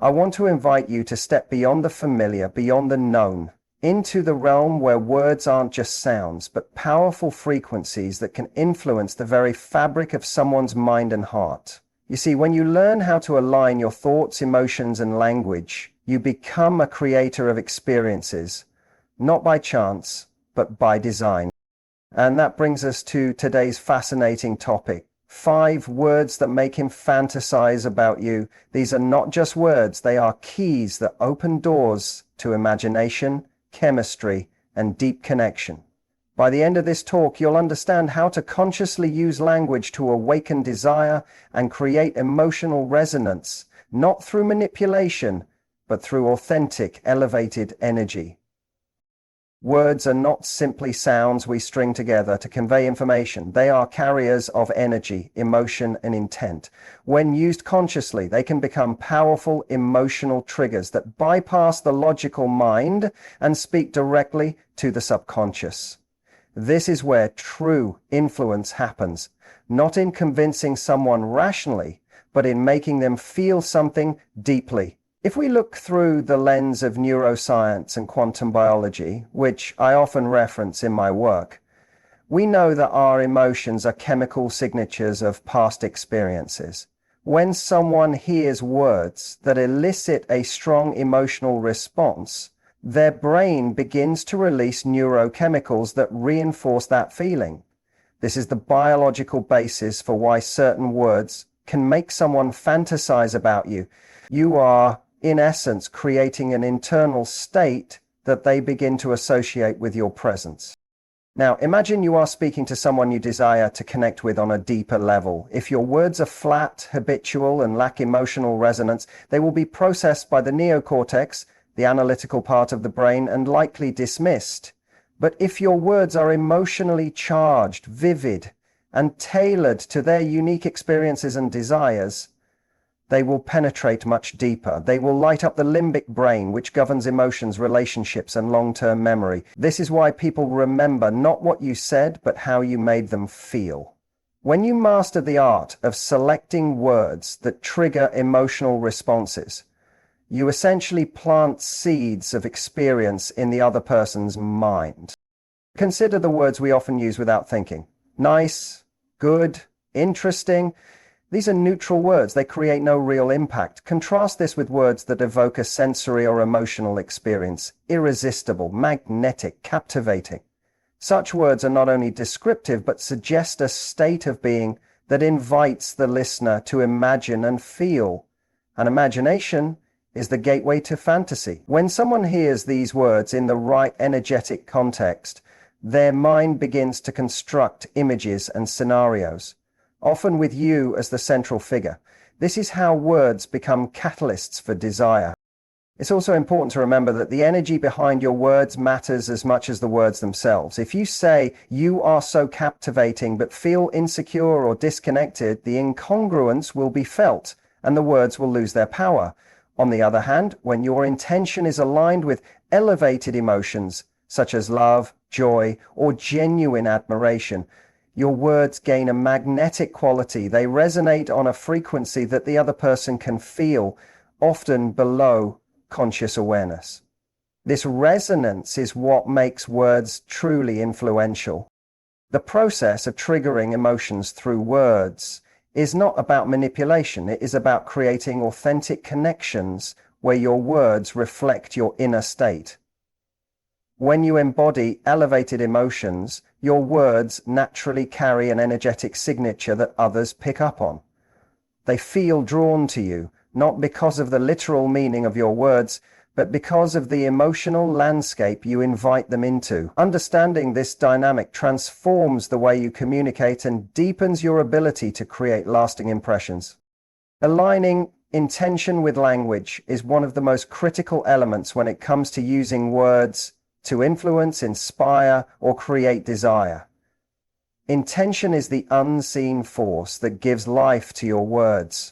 I want to invite you to step beyond the familiar, beyond the known, into the realm where words aren't just sounds, but powerful frequencies that can influence the very fabric of someone's mind and heart. You see, when you learn how to align your thoughts, emotions, and language, you become a creator of experiences, not by chance, but by design. And that brings us to today's fascinating topic. 5 words that make him fantasize about you. These are not just words, they are keys that open doors to imagination, chemistry, and deep connection. By the end of this talk, you'll understand how to consciously use language to awaken desire and create emotional resonance, not through manipulation, but through authentic, elevated energy. Words are not simply sounds we string together to convey information. They are carriers of energy, emotion, and intent. When used consciously, they can become powerful emotional triggers that bypass the logical mind and speak directly to the subconscious. This is where true influence happens, not in convincing someone rationally, but in making them feel something deeply. If we look through the lens of neuroscience and quantum biology, which I often reference in my work, we know that our emotions are chemical signatures of past experiences. When someone hears words that elicit a strong emotional response, their brain begins to release neurochemicals that reinforce that feeling. This is the biological basis for why certain words can make someone fantasize about you. You are, in essence, creating an internal state that they begin to associate with your presence. Now, imagine you are speaking to someone you desire to connect with on a deeper level. If your words are flat, habitual, and lack emotional resonance, they will be processed by the neocortex, the analytical part of the brain, and likely dismissed. But if your words are emotionally charged, vivid, and tailored to their unique experiences and desires, they will penetrate much deeper. They will light up the limbic brain, which governs emotions, relationships, and long-term memory. This is why people remember not what you said, but how you made them feel. When you master the art of selecting words that trigger emotional responses, you essentially plant seeds of experience in the other person's mind. Consider the words we often use without thinking. Nice, good, interesting. These are neutral words. They create no real impact. Contrast this with words that evoke a sensory or emotional experience. Irresistible, magnetic, captivating. Such words are not only descriptive, but suggest a state of being that invites the listener to imagine and feel. And imagination is the gateway to fantasy. When someone hears these words in the right energetic context, their mind begins to construct images and scenarios, often with you as the central figure. This is how words become catalysts for desire. It's also important to remember that the energy behind your words matters as much as the words themselves. If you say, "You are so captivating," but feel insecure or disconnected, the incongruence will be felt, and the words will lose their power. On the other hand, when your intention is aligned with elevated emotions, such as love, joy, or genuine admiration, your words gain a magnetic quality. They resonate on a frequency that the other person can feel, often below conscious awareness. This resonance is what makes words truly influential. The process of triggering emotions through words is not about manipulation. It is about creating authentic connections where your words reflect your inner state. When you embody elevated emotions, your words naturally carry an energetic signature that others pick up on. They feel drawn to you, not because of the literal meaning of your words, but because of the emotional landscape you invite them into. Understanding this dynamic transforms the way you communicate and deepens your ability to create lasting impressions. Aligning intention with language is one of the most critical elements when it comes to using words to influence, inspire, or create desire. Intention is the unseen force that gives life to your words.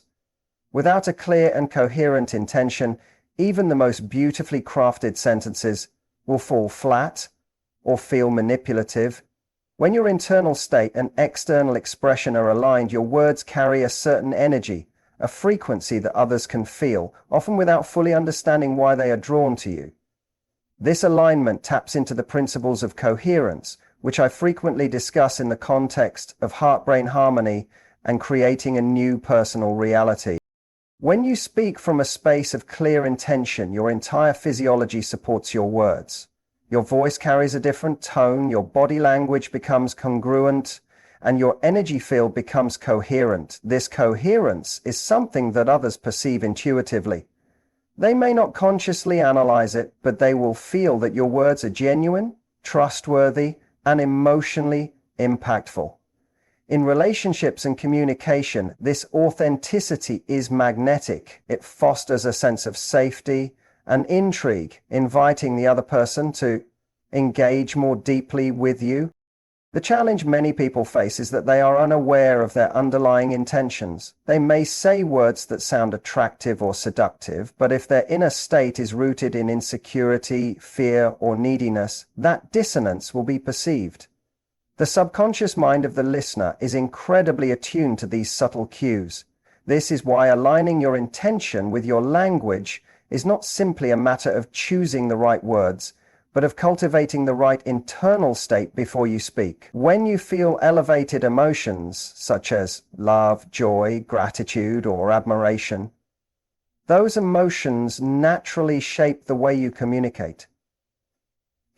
Without a clear and coherent intention, even the most beautifully crafted sentences will fall flat or feel manipulative. When your internal state and external expression are aligned, your words carry a certain energy, a frequency that others can feel, often without fully understanding why they are drawn to you. This alignment taps into the principles of coherence, which I frequently discuss in the context of heart-brain harmony and creating a new personal reality. When you speak from a space of clear intention, your entire physiology supports your words. Your voice carries a different tone, your body language becomes congruent, and your energy field becomes coherent. This coherence is something that others perceive intuitively. They may not consciously analyze it, but they will feel that your words are genuine, trustworthy, and emotionally impactful. In relationships and communication, this authenticity is magnetic. It fosters a sense of safety and intrigue, inviting the other person to engage more deeply with you. The challenge many people face is that they are unaware of their underlying intentions. They may say words that sound attractive or seductive, but if their inner state is rooted in insecurity, fear, or neediness, that dissonance will be perceived. The subconscious mind of the listener is incredibly attuned to these subtle cues. This is why aligning your intention with your language is not simply a matter of choosing the right words, but of cultivating the right internal state before you speak. When you feel elevated emotions, such as love, joy, gratitude, or admiration, those emotions naturally shape the way you communicate.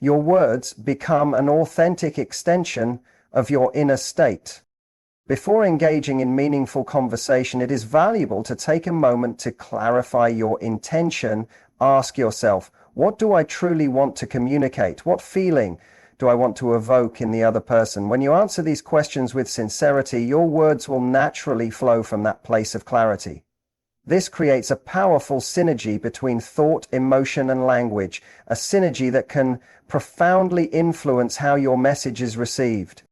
Your words become an authentic extension of your inner state. Before engaging in meaningful conversation, it is valuable to take a moment to clarify your intention. Ask yourself, what do I truly want to communicate? What feeling do I want to evoke in the other person? When you answer these questions with sincerity, your words will naturally flow from that place of clarity. This creates a powerful synergy between thought, emotion, and language, a synergy that can profoundly influence how your message is received.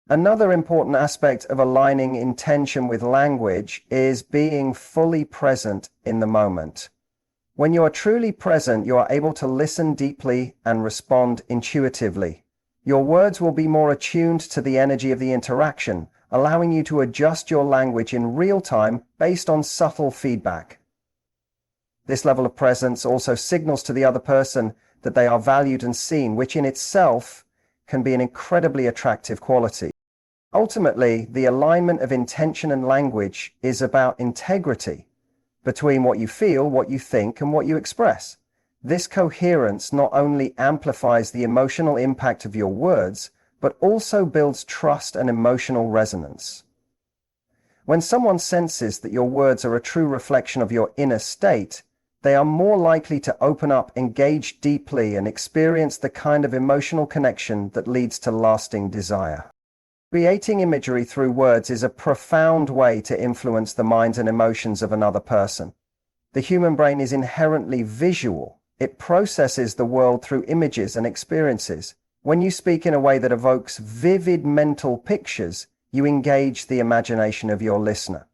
Another important aspect of aligning intention with language is being fully present in the moment. When you are truly present, you are able to listen deeply and respond intuitively. Your words will be more attuned to the energy of the interaction, allowing you to adjust your language in real time based on subtle feedback. This level of presence also signals to the other person that they are valued and seen, which in itself can be an incredibly attractive quality. Ultimately, the alignment of intention and language is about integrity between what you feel, what you think, and what you express. This coherence not only amplifies the emotional impact of your words, but also builds trust and emotional resonance. When someone senses that your words are a true reflection of your inner state, they are more likely to open up, engage deeply, and experience the kind of emotional connection that leads to lasting desire. Creating imagery through words is a profound way to influence the minds and emotions of another person. The human brain is inherently visual. It processes the world through images and experiences. When you speak in a way that evokes vivid mental pictures, you engage the imagination of your listener.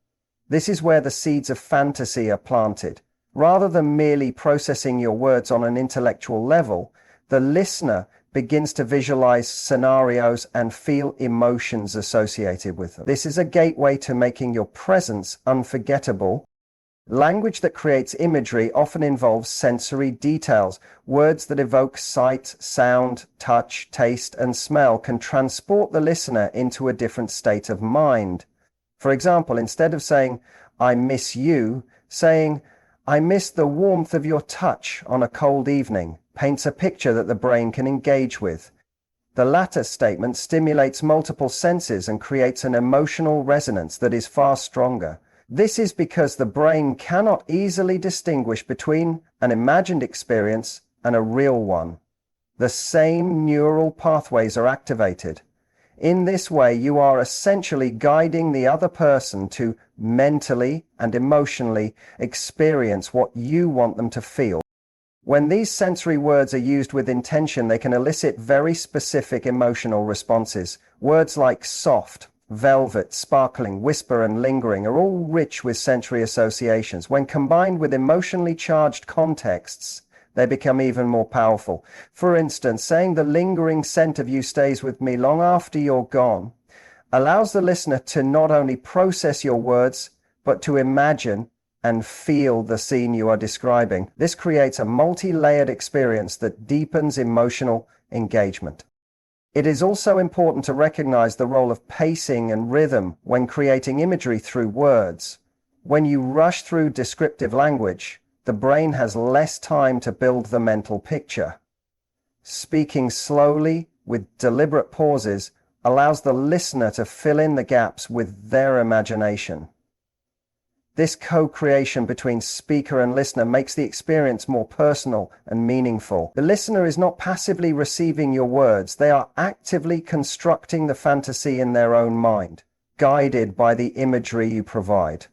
This is where the seeds of fantasy are planted. Rather than merely processing your words on an intellectual level, the listener begins to visualize scenarios and feel emotions associated with them. This is a gateway to making your presence unforgettable. Language that creates imagery often involves sensory details. Words that evoke sight, sound, touch, taste, and smell can transport the listener into a different state of mind. For example, instead of saying, "I miss you," saying, "I miss the warmth of your touch on a cold evening," paints a picture that the brain can engage with. The latter statement stimulates multiple senses and creates an emotional resonance that is far stronger. This is because the brain cannot easily distinguish between an imagined experience and a real one. The same neural pathways are activated. In this way, you are essentially guiding the other person to mentally and emotionally experience what you want them to feel. When these sensory words are used with intention, they can elicit very specific emotional responses. Words like soft, velvet, sparkling, whisper, and lingering are all rich with sensory associations. When combined with emotionally charged contexts, they become even more powerful. For instance, saying "the lingering scent of you stays with me long after you're gone" allows the listener to not only process your words, but to imagine and feel the scene you are describing. This creates a multi-layered experience that deepens emotional engagement. It is also important to recognize the role of pacing and rhythm when creating imagery through words. When you rush through descriptive language, the brain has less time to build the mental picture. Speaking slowly, with deliberate pauses, allows the listener to fill in the gaps with their imagination. This co-creation between speaker and listener makes the experience more personal and meaningful. The listener is not passively receiving your words, they are actively constructing the fantasy in their own mind, guided by the imagery you provide.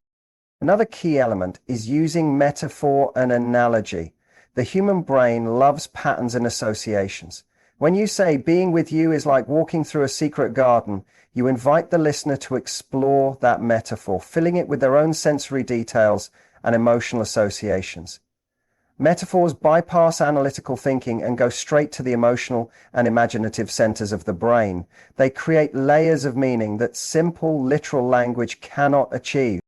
Another key element is using metaphor and analogy. The human brain loves patterns and associations. When you say being with you is like walking through a secret garden, you invite the listener to explore that metaphor, filling it with their own sensory details and emotional associations. Metaphors bypass analytical thinking and go straight to the emotional and imaginative centers of the brain. They create layers of meaning that simple, literal language cannot achieve.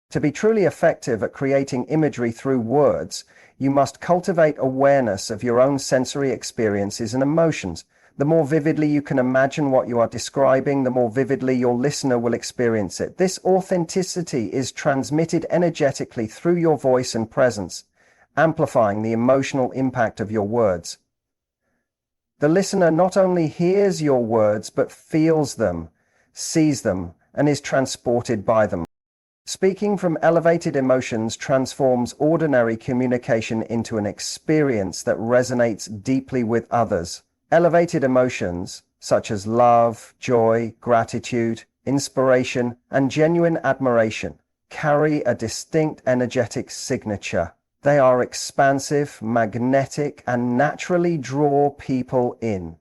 To be truly effective at creating imagery through words, you must cultivate awareness of your own sensory experiences and emotions. The more vividly you can imagine what you are describing, the more vividly your listener will experience it. This authenticity is transmitted energetically through your voice and presence, amplifying the emotional impact of your words. The listener not only hears your words, but feels them, sees them, and is transported by them. Speaking from elevated emotions transforms ordinary communication into an experience that resonates deeply with others. Elevated emotions, such as love, joy, gratitude, inspiration, and genuine admiration, carry a distinct energetic signature. They are expansive, magnetic, and naturally draw people in.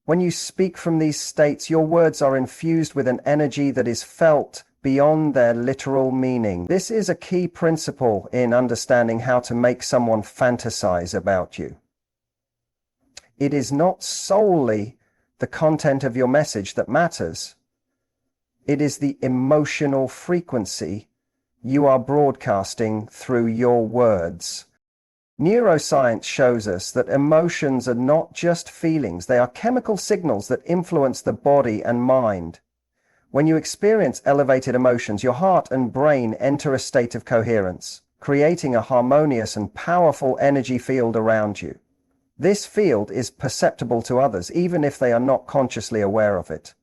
When you speak from these states, your words are infused with an energy that is felt beyond their literal meaning. This is a key principle in understanding how to make someone fantasize about you. It is not solely the content of your message that matters. It is the emotional frequency you are broadcasting through your words. Neuroscience shows us that emotions are not just feelings, they are chemical signals that influence the body and mind. When you experience elevated emotions, your heart and brain enter a state of coherence, creating a harmonious and powerful energy field around you. This field is perceptible to others, even if they are not consciously aware of it.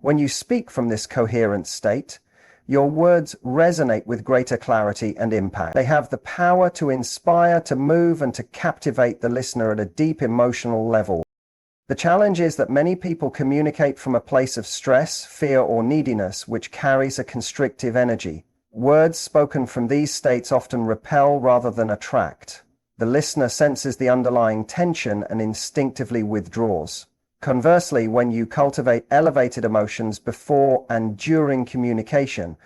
When you speak from this coherent state, your words resonate with greater clarity and impact. They have the power to inspire, to move, and to captivate the listener at a deep emotional level. The challenge is that many people communicate from a place of stress, fear, or neediness, which carries a constrictive energy. Words spoken from these states often repel rather than attract. The listener senses the underlying tension and instinctively withdraws. Conversely, when you cultivate elevated emotions before and during communication,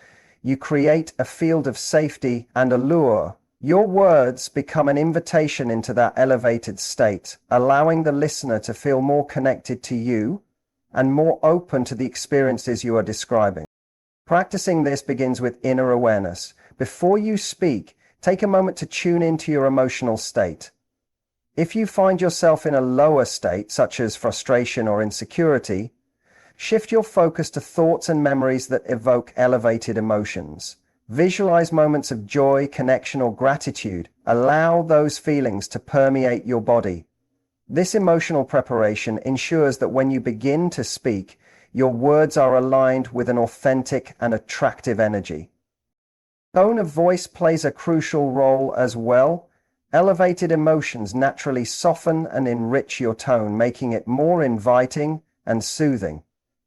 you create a field of safety and allure. Your words become an invitation into that elevated state, allowing the listener to feel more connected to you and more open to the experiences you are describing. Practicing this begins with inner awareness. Before you speak, take a moment to tune into your emotional state. If you find yourself in a lower state, such as frustration or insecurity, shift your focus to thoughts and memories that evoke elevated emotions. Visualize moments of joy, connection, or gratitude. Allow those feelings to permeate your body. This emotional preparation ensures that when you begin to speak, your words are aligned with an authentic and attractive energy. Tone of voice plays a crucial role as well. Elevated emotions naturally soften and enrich your tone, making it more inviting and soothing.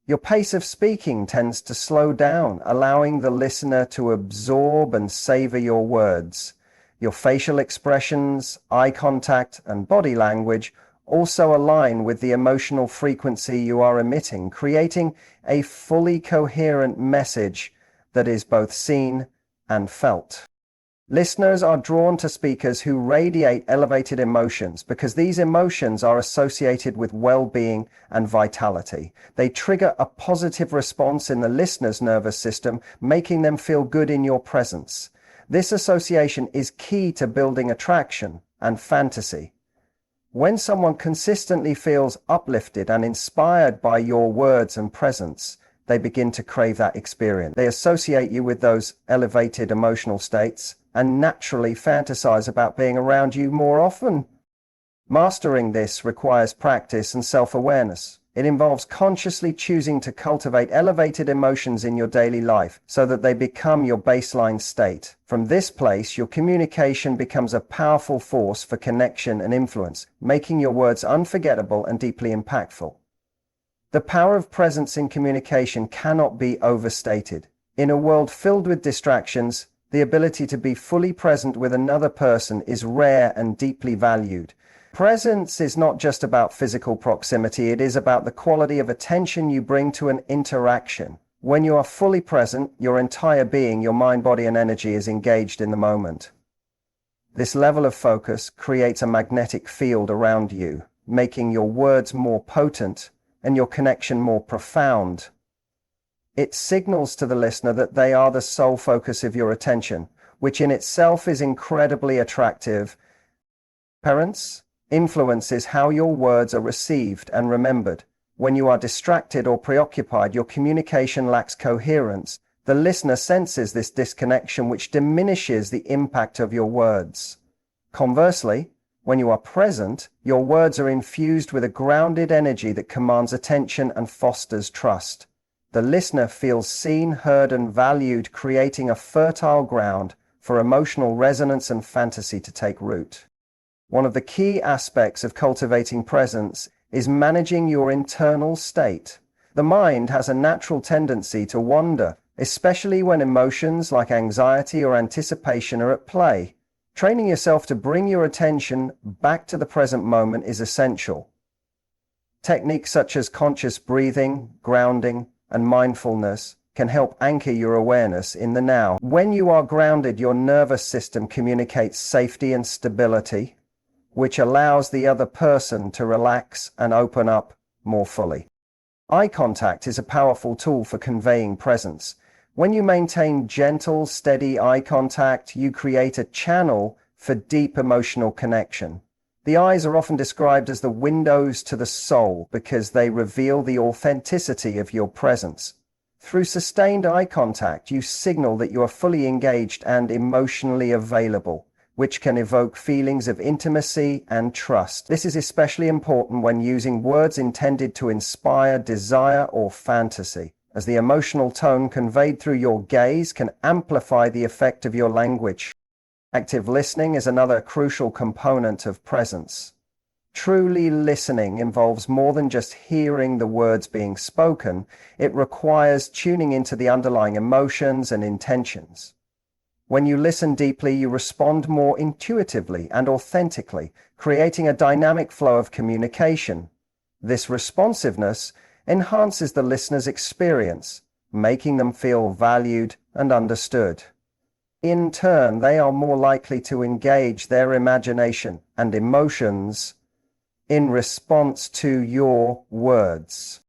Your pace of speaking tends to slow down, allowing the listener to absorb and savor your words. Your facial expressions, eye contact, and body language also align with the emotional frequency you are emitting, creating a fully coherent message that is both seen and felt. Listeners are drawn to speakers who radiate elevated emotions because these emotions are associated with well-being and vitality. They trigger a positive response in the listener's nervous system, making them feel good in your presence. This association is key to building attraction and fantasy. When someone consistently feels uplifted and inspired by your words and presence, they begin to crave that experience. They associate you with those elevated emotional states and naturally fantasize about being around you more often. Mastering this requires practice and self-awareness. It involves consciously choosing to cultivate elevated emotions in your daily life so that they become your baseline state. From this place, your communication becomes a powerful force for connection and influence, making your words unforgettable and deeply impactful. The power of presence in communication cannot be overstated. In a world filled with distractions, the ability to be fully present with another person is rare and deeply valued. Presence is not just about physical proximity, it is about the quality of attention you bring to an interaction. When you are fully present, your entire being, your mind, body, and energy is engaged in the moment. This level of focus creates a magnetic field around you, making your words more potent and your connection more profound. It signals to the listener that they are the sole focus of your attention, which in itself is incredibly attractive. Parents, influence is how your words are received and remembered. When you are distracted or preoccupied, your communication lacks coherence. The listener senses this disconnection, which diminishes the impact of your words. Conversely, when you are present, your words are infused with a grounded energy that commands attention and fosters trust. The listener feels seen, heard, and valued, creating a fertile ground for emotional resonance and fantasy to take root. One of the key aspects of cultivating presence is managing your internal state. The mind has a natural tendency to wander, especially when emotions like anxiety or anticipation are at play. Training yourself to bring your attention back to the present moment is essential. Techniques such as conscious breathing, grounding, and mindfulness can help anchor your awareness in the now. When you are grounded, your nervous system communicates safety and stability, which allows the other person to relax and open up more fully. Eye contact is a powerful tool for conveying presence. When you maintain gentle, steady eye contact, you create a channel for deep emotional connection. The eyes are often described as the windows to the soul because they reveal the authenticity of your presence. Through sustained eye contact, you signal that you are fully engaged and emotionally available, which can evoke feelings of intimacy and trust. This is especially important when using words intended to inspire desire or fantasy, as the emotional tone conveyed through your gaze can amplify the effect of your language. Active listening is another crucial component of presence. Truly listening involves more than just hearing the words being spoken. It requires tuning into the underlying emotions and intentions. When you listen deeply, you respond more intuitively and authentically, creating a dynamic flow of communication. This responsiveness enhances the listener's experience, making them feel valued and understood. In turn, they are more likely to engage their imagination and emotions in response to your words.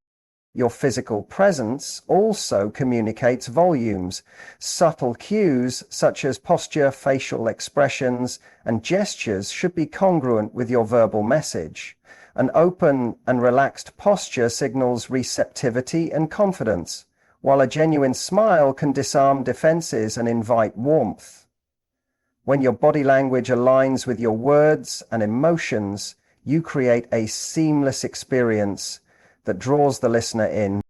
Your physical presence also communicates volumes. Subtle cues such as posture, facial expressions, and gestures should be congruent with your verbal message. An open and relaxed posture signals receptivity and confidence, while a genuine smile can disarm defenses and invite warmth. When your body language aligns with your words and emotions, you create a seamless experience that draws the listener in.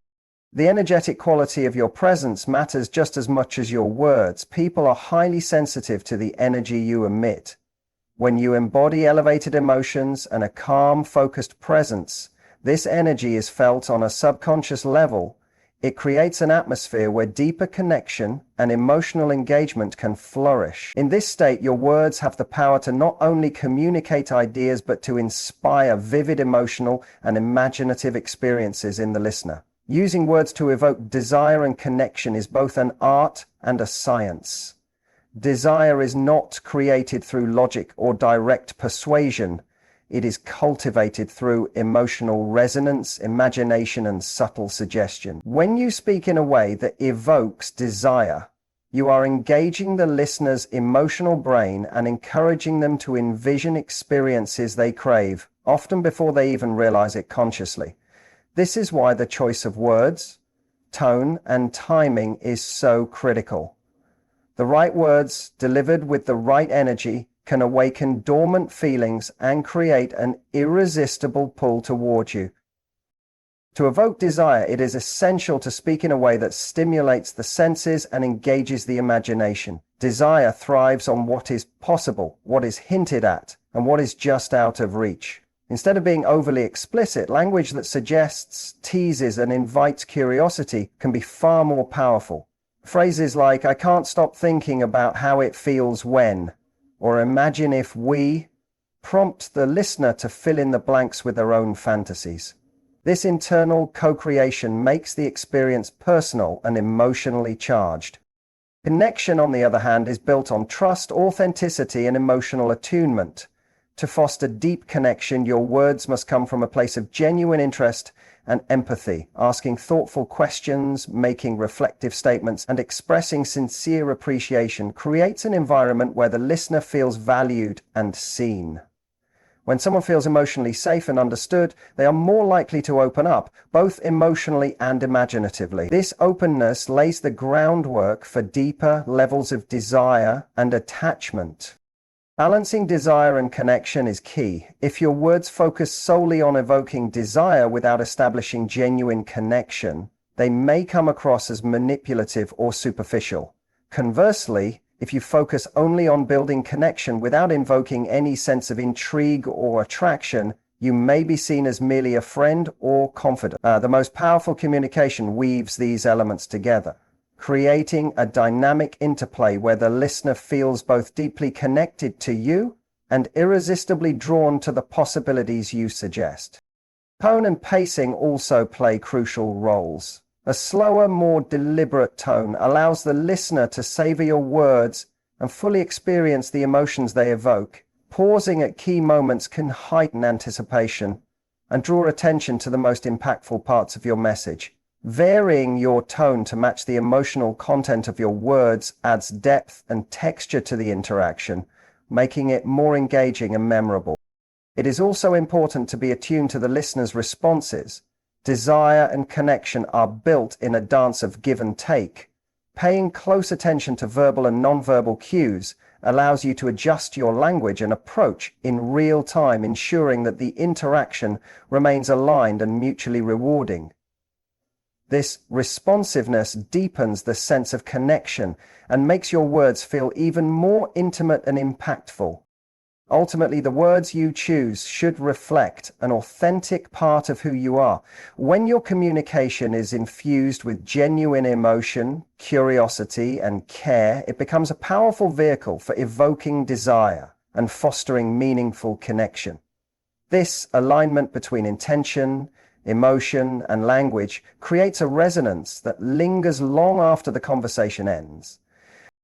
The energetic quality of your presence matters just as much as your words. People are highly sensitive to the energy you emit. When you embody elevated emotions and a calm, focused presence, this energy is felt on a subconscious level. It creates an atmosphere where deeper connection and emotional engagement can flourish. In this state, your words have the power to not only communicate ideas, but to inspire vivid emotional and imaginative experiences in the listener. Using words to evoke desire and connection is both an art and a science. Desire is not created through logic or direct persuasion. It is cultivated through emotional resonance, imagination, and subtle suggestion. When you speak in a way that evokes desire, you are engaging the listener's emotional brain and encouraging them to envision experiences they crave, often before they even realize it consciously. This is why the choice of words, tone, and timing is so critical. The right words, delivered with the right energy, can awaken dormant feelings and create an irresistible pull toward you. To evoke desire, it is essential to speak in a way that stimulates the senses and engages the imagination. Desire thrives on what is possible, what is hinted at, and what is just out of reach. Instead of being overly explicit, language that suggests, teases, and invites curiosity can be far more powerful. Phrases like, "I can't stop thinking about how it feels when," or "imagine if we," prompt the listener to fill in the blanks with their own fantasies. This internal co-creation makes the experience personal and emotionally charged. Connection, on the other hand, is built on trust, authenticity, and emotional attunement. To foster deep connection, your words must come from a place of genuine interest and empathy. Asking thoughtful questions, making reflective statements, and expressing sincere appreciation creates an environment where the listener feels valued and seen. When someone feels emotionally safe and understood, they are more likely to open up, both emotionally and imaginatively. This openness lays the groundwork for deeper levels of desire and attachment. Balancing desire and connection is key. If your words focus solely on evoking desire without establishing genuine connection, they may come across as manipulative or superficial. Conversely, if you focus only on building connection without invoking any sense of intrigue or attraction, you may be seen as merely a friend or confidant. The most powerful communication weaves these elements together, creating a dynamic interplay where the listener feels both deeply connected to you and irresistibly drawn to the possibilities you suggest. Tone and pacing also play crucial roles. A slower, more deliberate tone allows the listener to savor your words and fully experience the emotions they evoke. Pausing at key moments can heighten anticipation and draw attention to the most impactful parts of your message. Varying your tone to match the emotional content of your words adds depth and texture to the interaction, making it more engaging and memorable. It is also important to be attuned to the listener's responses. Desire and connection are built in a dance of give and take. Paying close attention to verbal and nonverbal cues allows you to adjust your language and approach in real time, ensuring that the interaction remains aligned and mutually rewarding. This responsiveness deepens the sense of connection and makes your words feel even more intimate and impactful. Ultimately, the words you choose should reflect an authentic part of who you are. When your communication is infused with genuine emotion, curiosity, and care, it becomes a powerful vehicle for evoking desire and fostering meaningful connection. This alignment between intention, emotion, and language creates a resonance that lingers long after the conversation ends.